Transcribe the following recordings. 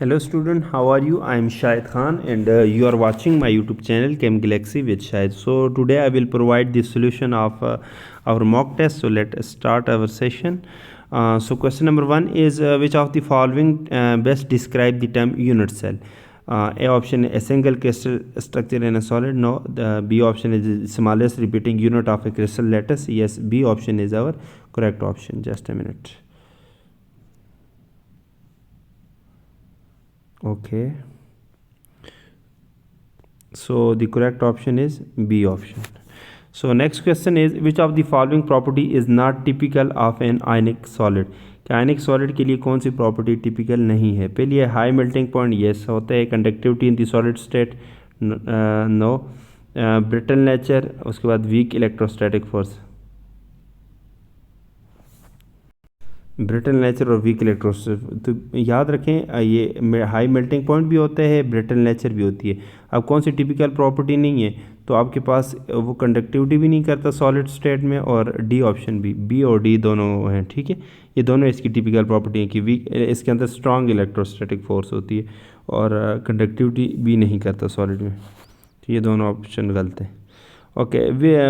Hello student, how are you? I am Shahid Khan and you are watching my YouTube channel Chem Galaxy with Shahid. So today I will provide the solution of our mock test. So let's start our session. So question number 1 is which of the following best describe the term unit cell? A option is a single crystal structure in a solid. No. The B option is the smallest repeating unit of a crystal lattice. Yes, B option is our correct option. Just a minute. Okay, so the correct option is B option. So next question is which of the following property is not typical of an ionic solid? कि आयनिक solid के लिए कौन सी property typical नहीं है? पहली है high melting point, yes होता है. Conductivity in the solid state, no. Brittle nature, उसके बाद weak electrostatic force. Brittle nature और वीक इलेक्ट्रोस्टैटिक, तो याद रखें ये हाई मेल्टिंग पॉइंट भी होता है, ब्रिटल नेचर भी होती है. अब कौन सी टिपिकल प्रॉपर्टी नहीं है, तो आपके पास वो कंडक्टिविटी भी नहीं करता सॉलिड स्टेट में, और डी ऑप्शन भी, बी और डी दोनों हैं. ठीक है, ये दोनों इसकी टिपिकल प्रॉपर्टी है कि वीक, इसके अंदर स्ट्रॉन्ग इलेक्ट्रोस्टैटिक फोर्स होती है और कंडक्टिविटी भी नहीं करता सॉलिड में. तो ये दोनों ऑप्शन गलत है. Okay,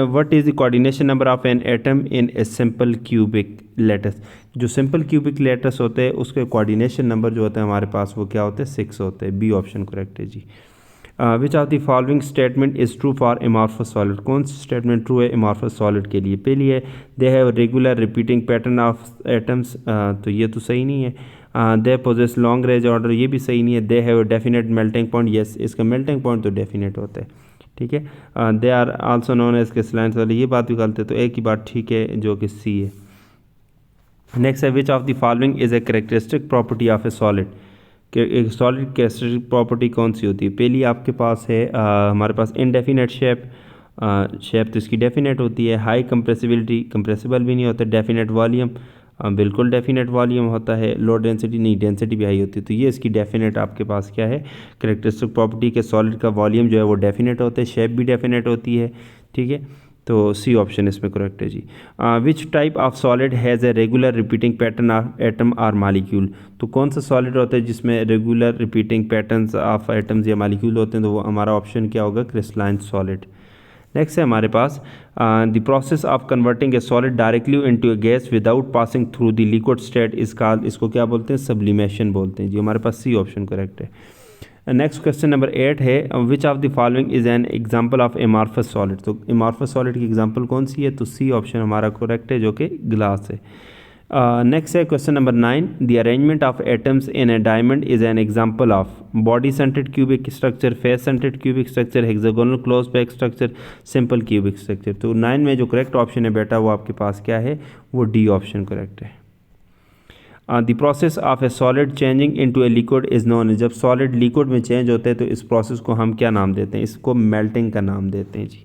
what is the coordination number of an atom in a simple cubic lattice? जो सिंपल क्यूबिक लेटस होते हैं उसके कोऑर्डिनेशन नंबर जो होते हैं हमारे पास वो क्या होते हैं? 6 होते हैं. बी ऑप्शन करेक्ट है जी. Which of the following statement is true for amorphous solid? कौन सी स्टेटमेंट ट्रू है एमॉर्फस सॉलिड के लिए? पहली है they have regular repeating pattern of atoms, तो ये तो सही नहीं है. They possess long range order, ये भी सही नहीं है. They have definite melting point, yes इसका मेल्टिंग पॉइंट तो डेफिनेट होता है. ठीक है. They are also known as crystalline वाले, ये बात भी गलत है, तो एक ही बात ठीक है जो कि सी है. नेक्स्ट है which of the following is a characteristic property of a solid? एक सॉलिड कैरेक्टरिस्टिक प्रॉपर्टी कौन सी होती है? पहली आपके पास है हमारे पास इनडेफिनेट शेप. शेप तो इसकी डेफिनेट होती है. हाई कंप्रेसिबिलिटी, कंप्रेसिबल भी नहीं होता. डेफिनेट वॉल्यूम, बिल्कुल डेफिनेट वॉल्यूम होता है. लो डेंसिटी नहीं, डेंसिटी भी हाई होती है. तो ये इसकी डेफिनेट आपके पास क्या है? करेक्टरिस्टिक प्रॉपर्टी के सॉलिड का वॉल्यूम जो है वो डेफिनेट होता है, शेप भी डेफिनेट होती है. ठीक है, तो सी ऑप्शन इसमें करेक्ट है जी. Which type of solid has a regular repeating pattern of atom और मालिक्यूल? तो कौन सा सॉलिड होता है जिसमें regular repeating patterns of atoms या मालिक्यूल होते हैं? तो वो हमारा ऑप्शन क्या होगा? Crystalline solid. नेक्स्ट है हमारे पास the process of converting a solid directly into a gas without passing through the liquid state is called, इसको क्या बोलते हैं? सब्लिमेशन बोलते हैं जी. हमारे पास सी ऑप्शन करेक्ट है. नेक्स्ट क्वेश्चन नंबर 8 है which of the following is an example of amorphous solid? तो एमॉर्फस सॉलिड की एग्जांपल कौन सी है? तो सी ऑप्शन हमारा करेक्ट है जो कि ग्लास है. नेक्स्ट है question number 9 the arrangement of atoms in A diamond is an example of body centred cubic structure, face centred cubic structure, hexagonal close pack structure, simple cubic structure. तो 9 में जो correct option है बेटा वो आपके पास क्या है? वो डी ऑप्शन करेक्ट है. The process of a solid changing into a liquid is known. जब सॉलिड लिक्विड में चेंज होते हैं तो इस प्रोसेस को हम क्या नाम देते हैं? इसको मेल्टिंग का नाम देते हैं जी.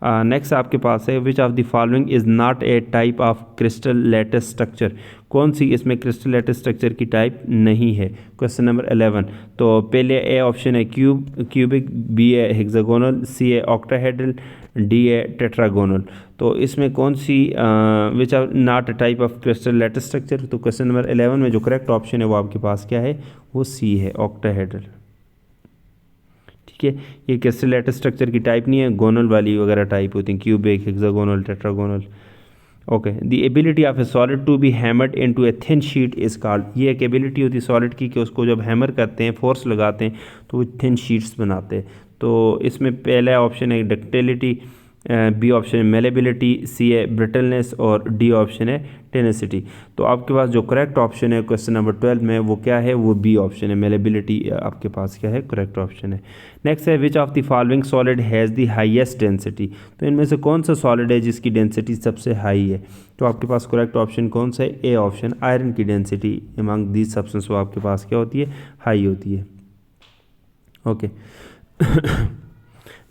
नेक्स्ट आपके पास है which of the following is not a type of crystal lattice structure? कौन सी इसमें क्रिस्टल लैटिस स्ट्रक्चर की टाइप नहीं है? क्वेश्चन नंबर 11, तो पहले ए ऑप्शन है क्यूबिक, बी है हेक्सागोनल, सी है ऑक्टाहेड्रल, डी है टेट्रागोनल. तो इसमें कौन सी which are not a type of crystal lattice structure? तो क्वेश्चन नंबर 11 में जो करेक्ट ऑप्शन है वो आपके पास क्या है? वो सी है, ऑक्टाहेड्रल. ठीक है, ये क्रिस्टल लैटिस स्ट्रक्चर की टाइप नहीं है, गोनल वाली वगैरह टाइप होती हैं, cubic, hexagonal, tetragonal. Okay, the ability of a solid to be hammered into a thin sheet is called. ये एक एबिलिटी होती है सॉलिड की कि उसको जब हैमर करते हैं, फोर्स लगाते हैं तो वो थिन शीट्स बनाते हैं. तो इसमें पहला ऑप्शन है डक्टिलिटी, बी ऑप्शन है मेलेबिलिटी, सी है ब्रिटलनेस और डी ऑप्शन है टेनेसिटी. तो आपके पास जो करेक्ट ऑप्शन है क्वेश्चन नंबर 12 में वो क्या है? वो बी ऑप्शन है, मेलेबिलिटी आपके पास क्या है? करेक्ट ऑप्शन है. नेक्स्ट है which of the following solid has the highest density? तो इनमें से कौन सा सॉलिड है जिसकी डेंसिटी सबसे हाई है? तो आपके पास करेक्ट ऑप्शन कौन सा है? A option. आयरन की डेंसिटी अमंग दीज सब्सटेंस वो आपके पास क्या होती है? हाई होती है. ओके.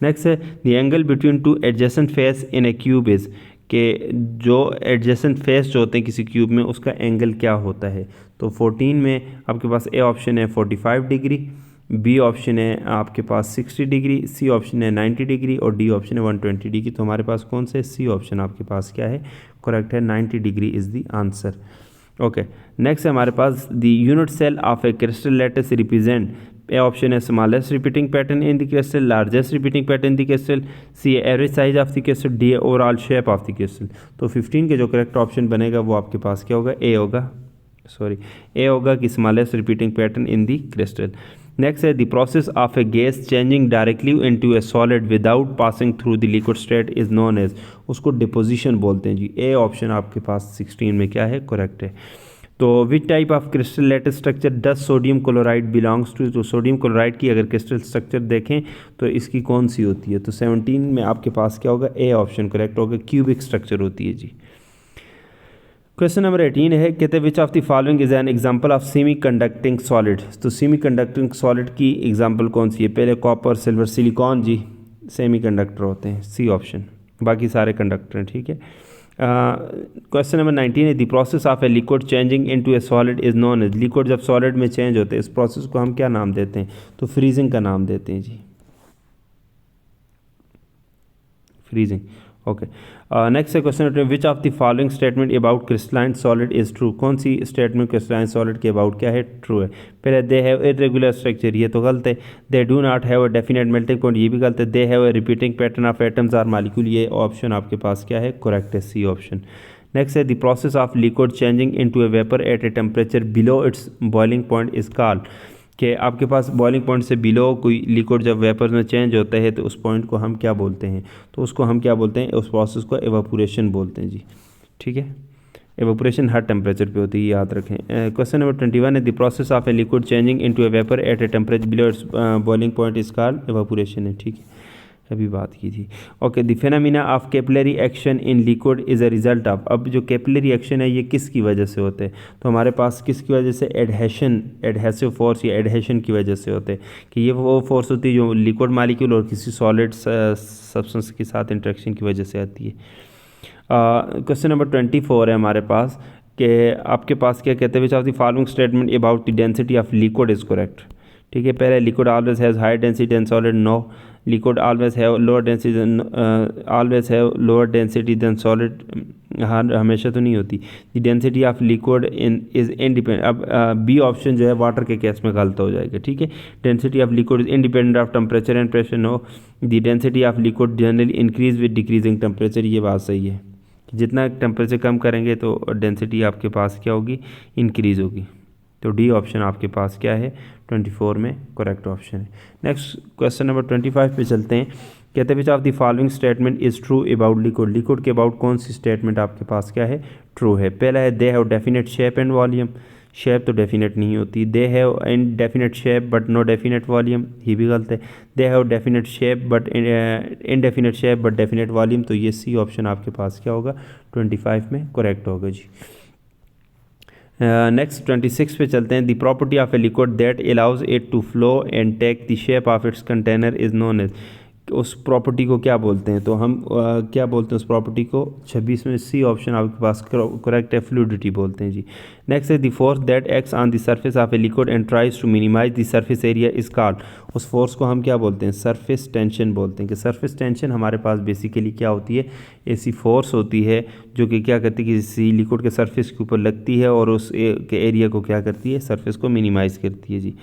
नेक्स्ट है the angle between two adjacent face in A cube is, के जो एडजेसेंट फेस जो होते हैं किसी क्यूब में उसका एंगल क्या होता है? तो 14 में आपके पास ए ऑप्शन है 45 डिग्री, बी ऑप्शन है आपके पास 60 डिग्री, सी ऑप्शन है 90 डिग्री और डी ऑप्शन है 120 डिग्री. तो हमारे पास कौन से? सी ऑप्शन आपके पास क्या है? करेक्ट है, 90 degree is the answer. Okay, next है हमारे पास the unit cell of a crystal lattice represent, A option है smallest repeating pattern in the crystal, largest repeating pattern in the crystal, C average size of the crystal, D overall shape of the crystal. तो 15 के जो correct option बनेगा वो आपके पास क्या होगा, ए होगा, ए होगा कि smallest repeating pattern in the crystal. Next है the process of a gas changing directly into a solid without passing through the liquid state is known as, उसको डिपोजिशन बोलते हैं जी। ए ऑप्शन आपके पास 16 में क्या है, करेक्ट है। तो which type of crystal lattice structure does sodium chloride belongs to, तो सोडियम क्लोराइड की अगर क्रिस्टल स्ट्रक्चर देखें तो इसकी कौन सी होती है, तो 17 में आपके पास क्या होगा, ए ऑप्शन करेक्ट होगा, क्यूबिक स्ट्रक्चर होती है जी। क्वेश्चन नंबर 18 है, कहते हैं which of the following is an example of semi conducting solid, तो सेमी कंडक्टिंग सॉलिड की एग्जांपल कौन सी है, पहले copper, silver, silicon G semi conductor होते हैं, सी ऑप्शन, बाकी सारे कंडक्टर हैं, ठीक है। क्वेश्चन नंबर 19 है, the process of a liquid changing into a solid is known as, liquid जब सॉलिड में चेंज होते हैं इस प्रोसेस को हम क्या नाम देते हैं, तो फ्रीजिंग का नाम देते हैं जी, फ्रीजिंग। ओके, नेक्स्ट है question which of the following statement about crystalline solid is true, कौन सी स्टेटमेंट क्रिस्टलाइन सॉलिड के अबाउट क्या है, ट्रू है। पहले दे हैव इरेगुलर स्ट्रक्चर, ये तो गलत है। They do not have a definite melting point, ये भी गलत है। They have a repeating pattern of atoms or molecule, ये ऑप्शन आपके पास क्या है, करेक्ट है, सी ऑप्शन। नेक्स्ट है the process of liquid changing into a vapour at a temperature below its boiling point is called, कि आपके पास बॉइलिंग पॉइंट से बिलो कोई लिक्विड जब वेपर में चेंज होता है तो उस पॉइंट को हम क्या बोलते हैं, तो उसको हम क्या बोलते हैं, उस प्रोसेस को एवापोरेशन बोलते हैं जी, ठीक है। एवापोरेशन हर टेम्परेचर पे होती है, याद रखें। क्वेश्चन नंबर 21 है, the process of a liquid changing into a vapour at a temperature below its boiling point is called evaporation है, ठीक है, अभी बात की थी। Okay, the phenomena of capillary action in liquid is a result of, अब जो capillary action है ये किसकी वजह से होते हैं, तो हमारे पास किसकी वजह से, एडहेशन, एडहेसिव फोर्स या एडहेशन की वजह से होते हैं, कि ये वो फोर्स होती है जो लिक्विड मालिक्यूल और किसी सॉलिड सब्सटेंस के साथ इंटरेक्शन की वजह से आती है। क्वेश्चन नंबर 24 है हमारे पास, कि आपके पास क्या कहते हैं, which of the following statement about the density of liquid is correct, ठीक है। पहले liquid always has high density than solid, no. Liquid always have lower density always have lower density than solid, हाँ हमेशा तो नहीं होती। The density of liquid in is independent, अब B option जो है वाटर के केस में गलत हो जाएगा, ठीक है। Density of liquid is independent of temperature and pressure, no. The density of liquid generally increase with decreasing temperature, ये बात सही है, जितना टेम्परेचर कम करेंगे तो डेंसिटी आपके पास क्या होगी, इंक्रीज़ होगी। तो डी ऑप्शन आपके पास क्या है, 24 में करेक्ट ऑप्शन है। नेक्स्ट क्वेश्चन नंबर 25 पे चलते हैं, कहते हैं which of the following statement is true about liquid, liquid के अबाउट कौन सी स्टेटमेंट आपके पास क्या है, ट्रू है। पहला है they have definite shape and volume, shape तो डेफिनेट नहीं होती। They have indefinite shape but no definite volume, ये भी गलत है। They have definite shape but indefinite shape but definite volume, तो ये सी ऑप्शन आपके पास क्या होगा, 25 में करेक्ट होगा जी। नेक्स्ट 26 पे चलते हैं, the property of a liquid that allows it to flow and take the shape of its container is known as, उस प्रॉपर्टी को क्या बोलते हैं, तो हम क्या बोलते हैं उस प्रॉपर्टी को, 26 में सी ऑप्शन आपके पास करेक्ट है, फ्लूइडिटी बोलते हैं जी। नेक्स्ट है the force that acts on the surface of a liquid and tries to minimize the surface area is called, उस फोर्स को हम क्या बोलते हैं, सरफेस टेंशन बोलते हैं। कि सरफेस टेंशन हमारे पास बेसिकली क्या होती है, ऐसी फोर्स होती है जो कि क्या करती है, किसी लिक्विड के सरफेस के ऊपर लगती है और उस के एरिया को क्या करती है, सरफेस को मिनिमाइज करती है जी।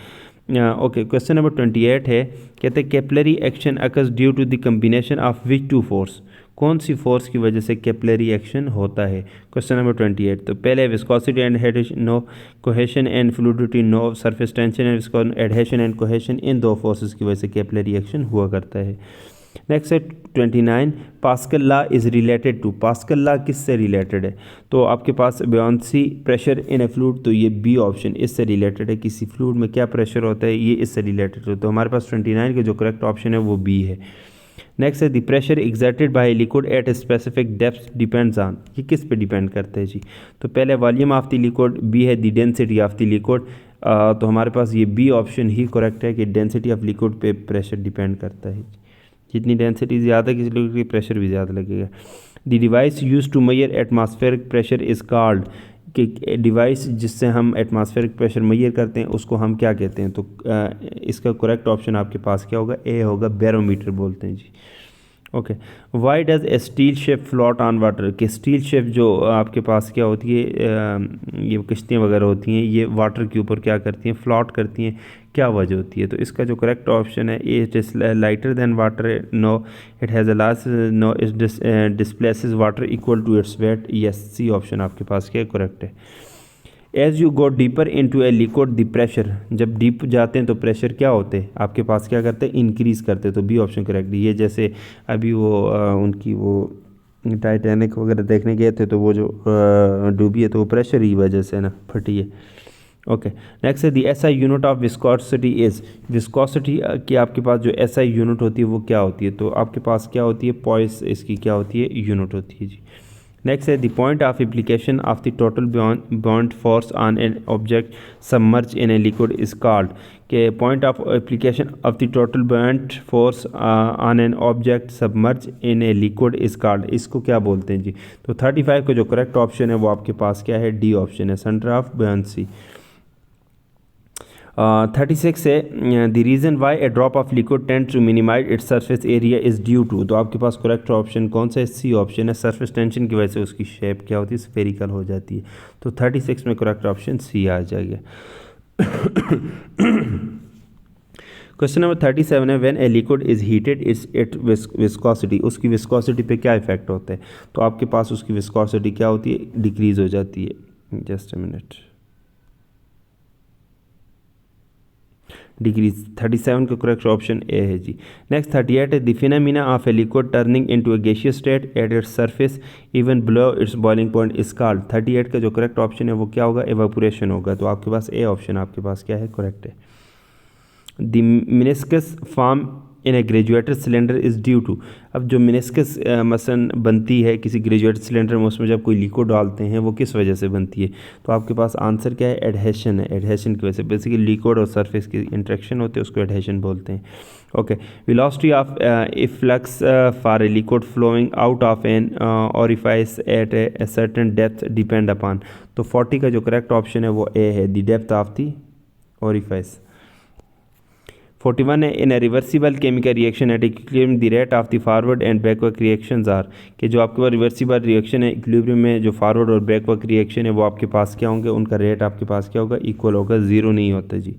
ओके, क्वेश्चन नंबर 28 है, कहते हैं capillary action occurs due to the combination of which two force, कौन सी फोर्स की वजह से कैपिलरी एक्शन होता है। क्वेश्चन नंबर 28, तो पहले viscosity and adhesion, no. Cohesion and fluidity, no. Surface tension and adhesion and cohesion, इन दो फोर्सेस की वजह से कैपिलरी एक्शन हुआ करता है। नेक्स्ट है 29, Pascal law is related to, Pascal law किससे रिलेटेड है, तो आपके पास ब्योंसी प्रेशर इन ए फ्लूइड, तो ये बी ऑप्शन इससे रिलेटेड है, किसी फ्लूइड में क्या प्रेशर होता है ये इससे रिलेटेड है, तो हमारे पास 29 का जो करेक्ट ऑप्शन है वो बी है। नेक्स्ट है the pressure exerted by liquid at a specific depth depends on, ये किस पे डिपेंड करता है जी, तो पहले volume of the liquid, B है the density of the liquid, तो हमारे पास ये बी ऑप्शन ही करेक्ट है कि डेंसिटी ऑफ लिक्विड पे प्रेशर डिपेंड करता है, जितनी डेंसिटी ज़्यादा किसी लिक्विड की प्रेशर भी ज़्यादा लगेगा। The device use to measure atmospheric pressure is called, कि डिवाइस जिससे हम एटमॉस्फेरिक प्रेशर मेजर करते हैं उसको हम क्या कहते हैं, तो इसका करेक्ट ऑप्शन आपके पास क्या होगा, ए होगा, बैरोमीटर बोलते हैं जी। Okay, why does a steel ship float on water, कि स्टील शिप जो आपके पास क्या होती है, ये कश्तियाँ वगैरह होती हैं, ये वाटर के ऊपर क्या करती हैं, फ्लोट करती हैं, क्या वजह होती है? तो इसका जो करेक्ट ऑप्शन है, it is lighter than water, no it has a loss, no it displaces water equal to its weight, yes, C option आपके पास क्या करेक्ट है। As you go deeper into a liquid the pressure, जब deep जाते हैं तो pressure क्या होते हैं आपके पास, क्या करते हैं, इंक्रीज़ करते हैं, तो बी ऑप्शन करेक्ट है। ये जैसे अभी वो उनकी वो टाइटैनिक वगैरह देखने गए थे, तो वो जो डूबी है तो वो प्रेशर ही वजह से ना फटी है। ओके, नेक्स्ट है the SI unit of viscosity is, viscosity की आपके पास जो एसआई यूनिट होती है वो क्या होती है? तो आपके पास क्या होती है, पॉइस इसकी क्या होती है, यूनिट होती है जी। नेक्स्ट है the point of application of the total bond force on an object submerge in a liquid is called, के point of application of the total bond force on an object submerge in a liquid is called, इसको क्या बोलते हैं जी? तो 35 का जो correct option है वो आपके पास क्या है, डी ऑप्शन है, सेंटर ऑफ बुयांसी। 36 है the reason why a drop of liquid tend to minimize its surface area is due to, तो आपके पास करेक्ट ऑप्शन कौन सा है, सी ऑप्शन है, सरफेस टेंशन की वजह से उसकी शेप क्या होती है, स्फेरिकल हो जाती है। तो 36 में करेक्ट ऑप्शन सी आ जाएगा। क्वेश्चन नंबर 37 है when a liquid is heated it viscosity, उसकी विस्कोसिटी पे क्या इफेक्ट होता है? तो आपके पास उसकी विस्कोसिटी क्या होती है, डिक्रीज़ हो जाती है। जस्ट अ मिनट, डिग्री 37 का करेक्ट ऑप्शन ए है जी। नेक्स्ट 38 है the phenomena of a liquid turning into A gaseous state at its surface even below its boiling point is called, 38 का जो करेक्ट ऑप्शन है वो क्या होगा, एवापोरेशन होगा। तो आपके पास ए ऑप्शन आपके पास क्या है, करेक्ट है। The meniscus form in a graduated cylinder is due to, अब जो मिनिस्कस मसलन बनती है किसी ग्रेजुएटेड सिलेंडर में, उसमें जब कोई लिक्विड डालते हैं वो किस वजह से बनती है? तो आपके पास आंसर क्या है, एडहेशन है, एडहेशन की वजह से, बेसिकली लिक्विड और सरफेस की इंटरेक्शन होती है, उसको एडहेशन बोलते हैं। Okay, velocity of a flux for a liquid flowing out of an orifice at a certain depth depend upon, तो 40 का जो करेक्ट ऑप्शन है वो ए है, the depth of the orifice. 41 है in a reversible chemical reaction at equilibrium the rate of the forward and backward reactions are, कि जो आपके पास रिवर्सिबल रिएक्शन है इक्विलिब्रियम में, जो फॉरवर्ड और बैकवर्ड रिएक्शन है वो आपके पास क्या होंगे, उनका रेट आपके पास क्या होगा, इक्वल होगा, जीरो नहीं होता जी।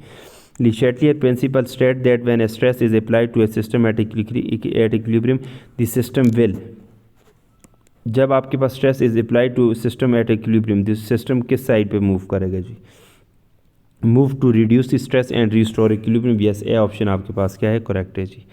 Le Chatelier principle state that when a stress is applied to a system at equilibrium, the system will, जब आपके पास stress is applied to system at equilibrium, this system किस साइड पे मूव करेगा जी, move to reduce the stress and restore equilibrium, yes, A option आपके पास क्या है, करेक्ट है जी।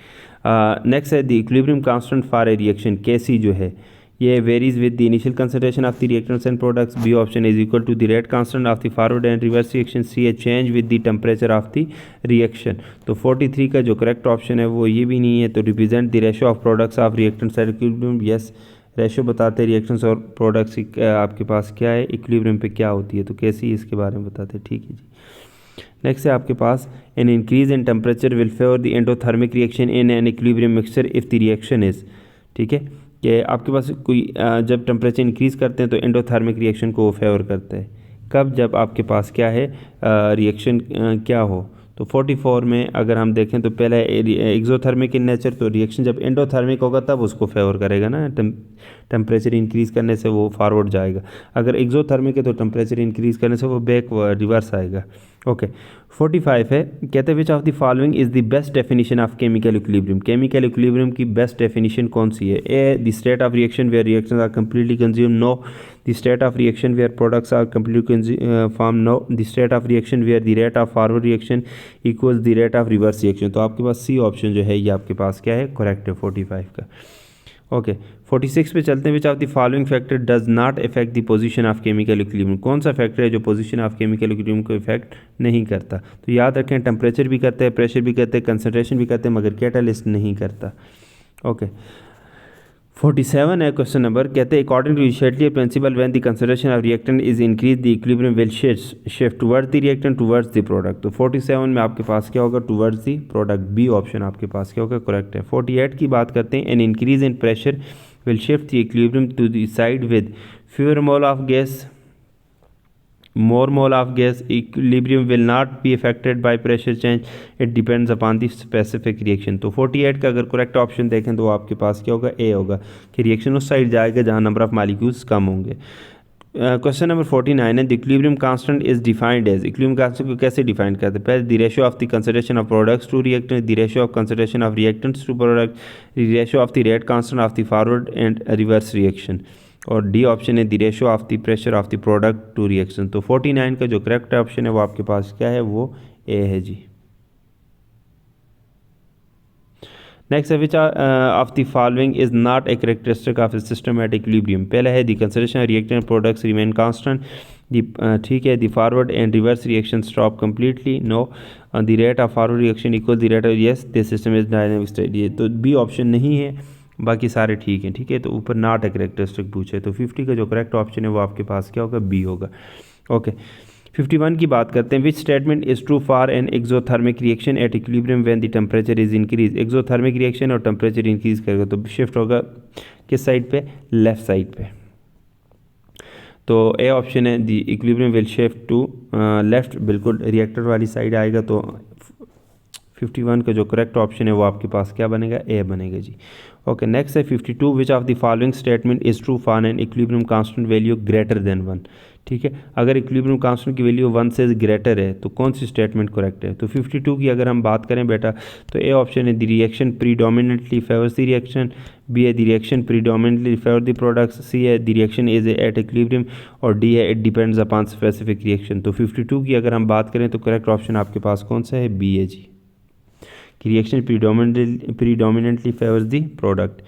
नेक्स्ट है the equilibrium constant for a reaction, के जो है ये varies with the initial concentration of the reactants and products, B option is equal to the rate constant of the forward and reverse reaction, C a change with the temperature of the reaction. तो 43 का जो correct option है वो ये भी नहीं है, तो represent the ratio of products of reactants at equilibrium, yes, ratio बताते हैं रिएक्शंस और प्रोडक्ट्स आपके पास क्या है, इक्विलिब्रियम पे क्या होती है, तो कैसी इसके बारे में बताते हैं, ठीक है जी। नेक्स्ट है आपके पास an increase in temperature will favour the endothermic reaction in an equilibrium mixture if the reaction is, ठीक है, कि आपके पास कोई जब टेम्परेचर इंक्रीज़ करते हैं तो एंडोथर्मिक रिएक्शन को वो फेवर करता है, कब, जब आपके पास क्या है, रिएक्शन क्या हो। तो 44 में अगर हम देखें तो पहले एक्सोथर्मिक इन नेचर, तो रिएक्शन जब एंडोथर्मिक होगा तब उसको फेवर करेगा ना, टेम्परेचर इंक्रीज़ करने से वो फॉरवर्ड जाएगा, अगर एक्सोथर्मिक है तो टेम्परेचर इंक्रीज़ करने से वो बैक रिवर्स आएगा। ओके, 45 है, कहते हैं which of the following is the best definition of chemical equilibrium, chemical equilibrium की बेस्ट डेफिनेशन कौन सी है? A the state of reaction where reactions are completely consume, no the state of reaction where products are completely form, no the state of reaction where the rate of forward reaction equals the rate of reverse reaction. तो आपके पास C option जो है ये आपके पास क्या है, correct है 45 का। ओके, 46 पे चलते हैं, which of the following factor does not effect the position of chemical equilibrium, कौन सा फैक्टर है जो पोजीशन ऑफ केमिकल इक्विलिब्रियम को इफेक्ट नहीं करता? तो याद रखें टेम्परेचर भी करते हैं, प्रेशर भी करते हैं, कंसनट्रेशन भी करते हैं, मगर कैटालिस्ट नहीं करता। ओके, 47 है क्वेश्चन नंबर, कहते हैं according to Chatelier principle when the concentration of reactant is increase the equilibrium will shift towards the reactant towards the product. तो 47 में आपके पास क्या होगा, towards the product, B option आपके पास क्या होगा, करेक्ट है। 48 की बात करते हैं, an increase in pressure will shift the equilibrium to the side with fewer mole of gas more mole of gas, equilibrium will not be affected by pressure change, it depends upon the specific reaction। तो 48 का अगर correct option देखें तो आपके पास क्या होगा, A होगा कि रिएक्शन उस साइड जाएगा जहाँ नंबर ऑफ मालिक्यूल्स कम होंगे। क्वेश्चन नंबर 49 है, the equilibrium constant is defined as, equilibrium constant को कैसे डिफाइन करते हैं? पहले the ratio of the concentration of products to reactant, the ratio of concentration of reactants to product, the ratio of the rate constant of the forward and reverse reaction, और D option है the ratio of the pressure of the product to reaction. तो 49 का जो correct option है वो आपके पास क्या है, वो ए है जी। नेक्स्ट है, which of the following is not a characteristic of system at equilibrium? पहला है the concentration reactant products remain constant, ठीक है, the forward and reverse reaction stop completely, no, the rate of forward reaction equal the rate of, yes, this system is dynamic steady. तो B option नहीं है, बाकी सारे ठीक हैं, ठीक है। तो ऊपर नॉट ए करेक्टरिस्टिक पूछे, तो 50 का जो करेक्ट ऑप्शन है वो आपके पास क्या होगा, बी होगा। ओके, 51 की बात करते हैं, which statement is true for an exothermic reaction at equilibrium when the temperature is increase? Exothermic reaction और टेम्परेचर इंक्रीज करेगा तो शिफ्ट होगा किस साइड पे, लेफ्ट साइड पे। तो ए ऑप्शन है, the equilibrium will shift to left, बिल्कुल रिएक्टर वाली साइड आएगा। तो 51 का जो करेक्ट ऑप्शन है वो आपके पास क्या बनेगा, ए बनेगा जी। ओके, नेक्स्ट है 52, विच of the following statement is true for an equilibrium constant value greater than 1? ठीक है, अगर इक्विलिब्रियम कांस्टेंट की वैल्यू 1 से ग्रेटर है तो कौन सी स्टेटमेंट करेक्ट है? तो 52 की अगर हम बात करें बेटा, तो ए ऑप्शन है, the reaction predominantly favours the reaction, B है, the reaction predominantly favour the products, C है, the reaction is at equilibrium, और डी है, it depends upon specific reaction. तो 52 की अगर हम बात करें तो करेक्ट ऑप्शन आपके पास कौन सा है, बी है जी, कि reaction predominantly favours the product,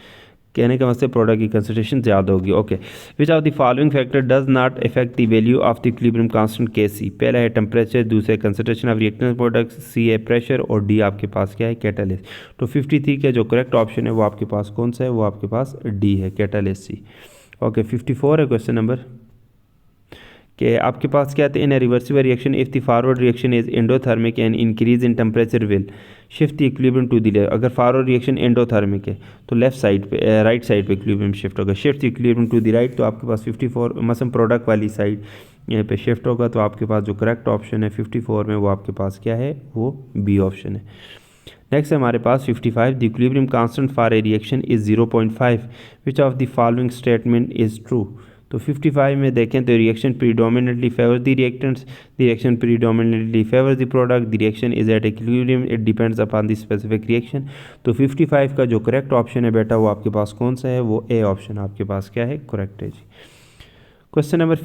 कहने का मतलब प्रोडक्ट की कंसंट्रेशन ज़्यादा होगी। Okay, which of the following factor does not affect the value of the equilibrium constant के सी? पहला है टेम्परेचर, दूसरा है concentration of reactant products, C है प्रेशर, और डी आपके पास क्या है, कैटालिस्ट। तो 53 का जो करेक्ट ऑप्शन है वो आपके पास कौन सा है, वो आपके पास डी है, कैटालिस्ट सी। ओके, 54 है क्वेश्चन नंबर, कि आपके पास क्या है, in a reversible reaction if the forward reaction is endothermic and increase in temperature will shift the equilibrium to the left. अगर फॉरवर्ड रिएक्शन एंडोथर्मिक है तो लेफ्ट साइड पे, राइट साइड पे इक्विलिब्रियम शिफ्ट होगा, shift the equilibrium to the right. तो आपके पास 54 मसम product वाली side यहाँ पे शिफ्ट होगा। तो आपके पास जो करेक्ट ऑप्शन है 54 में वो आपके पास क्या है, वो बी ऑप्शन है। नेक्स्ट है हमारे पास 55, the equilibrium constant for a reaction is 0.5, which of the following statement is true? तो 55 में देखें तो reaction predominantly favour the reactants, the reaction predominantly favour the product, the reaction is at equilibrium, it depends upon the specific reaction. तो 55 का जो correct option है बेटा वो आपके पास कौन सा है, वो ए ऑप्शन आपके पास क्या है, करेक्ट है जी। क्वेश्चन नंबर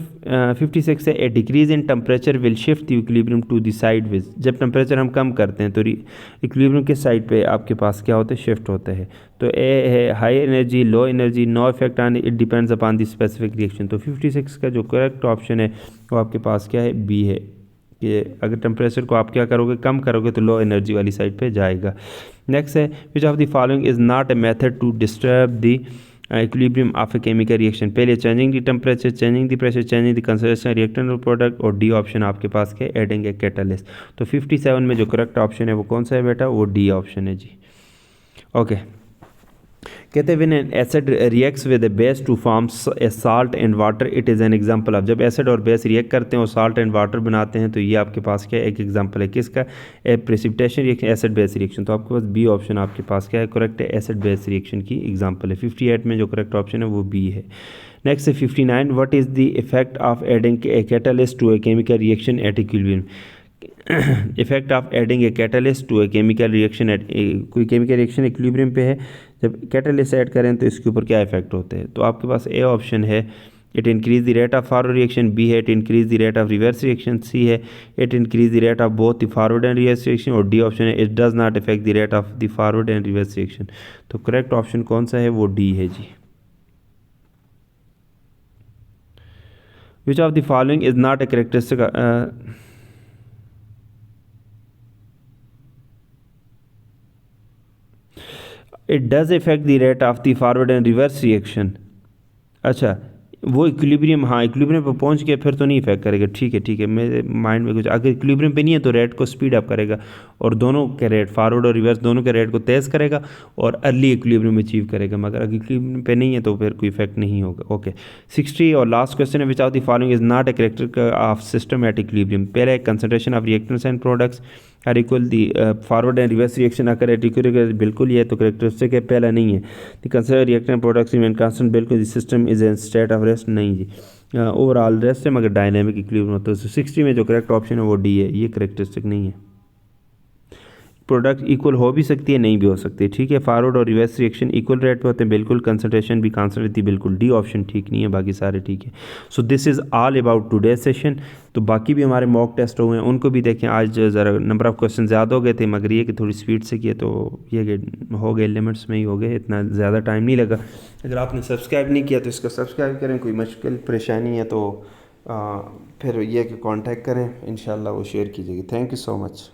56 है, a decrease in temperature will shift the equilibrium to the side which? जब टेम्परेचर हम कम करते हैं तो इक्विलिब्रियम के साइड पे आपके पास क्या होता है, शिफ्ट होता है। तो ए है high energy, low energy, no effect on, it depends upon the specific reaction. तो 56 का जो करेक्ट ऑप्शन है वो आपके पास क्या है, बी है, कि अगर टेम्परेचर को आप क्या करोगे, कम करोगे तो लो एनर्जी वाली साइड पे जाएगा। नेक्स्ट है, which of the following is not a method to disturb the equilibrium of a chemical reaction? पहले changing the temperature, changing the pressure, changing the concentration reactant और प्रोडक्ट, और D option आपके पास क्या है, एडिंग ए कैटालिस्ट। तो 57 में जो करेक्ट ऑप्शन है वो कौन सा है बेटा, वो डी ऑप्शन है जी। ओके, कहते हैं when an acid reacts with a base to form a salt and water, it is an example of. जब एसिड और बेस रिएक्ट करते हैं और साल्ट एंड वाटर बनाते हैं तो ये आपके पास क्या है, एक एग्जांपल है किसका, a precipitation reaction, acid base reaction. तो आपके पास बी ऑप्शन आपके पास क्या है, करेक्ट है, एसिड बेस रिएक्शन की एग्जांपल है। 58 में जो करेक्ट ऑप्शन है वो बी है। नेक्स्ट है 59, what is the effect of adding a catalyst to a chemical reaction at equilibrium? Effect of adding a catalyst to a chemical reaction at, कोई chemical reaction equilibrium पे है, जब catalyst add करें तो इसके ऊपर क्या इफेक्ट होते हैं? तो आपके पास ए ऑप्शन है, it increase the rate of forward reaction, B है, it increase the rate of reverse reaction, C है, it increase the rate of both the forward and reverse reaction, और डी ऑप्शन है, it does not effect the rate of the forward and reverse reaction. तो correct option कौन सा है, वो D है जी। Which of the following is not a characteristic, it does affect the rate of the forward and reverse reaction। अच्छा, वो equilibrium, हाँ इक्विलिब्रियम पर पहुंच गया फिर तो नहीं इफेक्ट करेगा। ठीक है, मेरे माइंड में कुछ, अगर इक्विलिब्रियम पे नहीं है तो रेट को स्पीड अप करेगा और दोनों के रेट, फॉरवर्ड और रिवर्स दोनों के रेट को तेज़ करेगा और अर्ली इक्विलिब्रियम अचीव करेगा। मगर अगर इक्विलिब्रियम पे नहीं है तो फिर कोई इफेक्ट नहीं होगा। ओके 60 और लास्ट क्वेश्चन है, which of the following is not a character of system at equilibrium. पहले concentration of reactants and products are equal, the forward and reverse reaction अगर एट इक्विलिब्रियम, बिल्कुल ये तो करेक्टरिस्टिक है, पहला नहीं है। The consider reactant products remain constant, बिल्कुल the system is in state of rest, नहीं जी ओवरऑल रेस्ट है मगर डायनेमिक इक्विलिब्रियम होता है। तो 60 में जो करेक्ट ऑप्शन है वो डी है, ये करेक्टरिस्टिक नहीं है। प्रोडक्ट इक्वल हो भी सकती है, नहीं भी हो सकती, ठीक है। फॉरवर्ड और रिवर्स रिएक्शन इक्वल रेट पे होते हैं, बिल्कुल। कंसंट्रेशन भी कांस्टेंट रहती है, बिल्कुल। डी ऑप्शन ठीक नहीं है, बाकी सारे ठीक है। So this is all about today session. तो बाकी भी हमारे मॉक टेस्ट हुए हैं, उनको भी देखें। आज ज़रा नंबर ऑफ़ क्वेश्चन ज़्यादा हो गए थे मगर ये कि थोड़ी स्पीड से किए तो ये कि हो गए, लिमिट्स में ही हो गए, इतना ज़्यादा टाइम नहीं लगा। अगर आपने सब्सक्राइब नहीं किया तो इसको सब्सक्राइब करें, कोई मुश्किल परेशानी है तो फिर ये कि कांटेक्ट करें, इंशाल्लाह वो शेयर कीजिएगा। Thank you so much.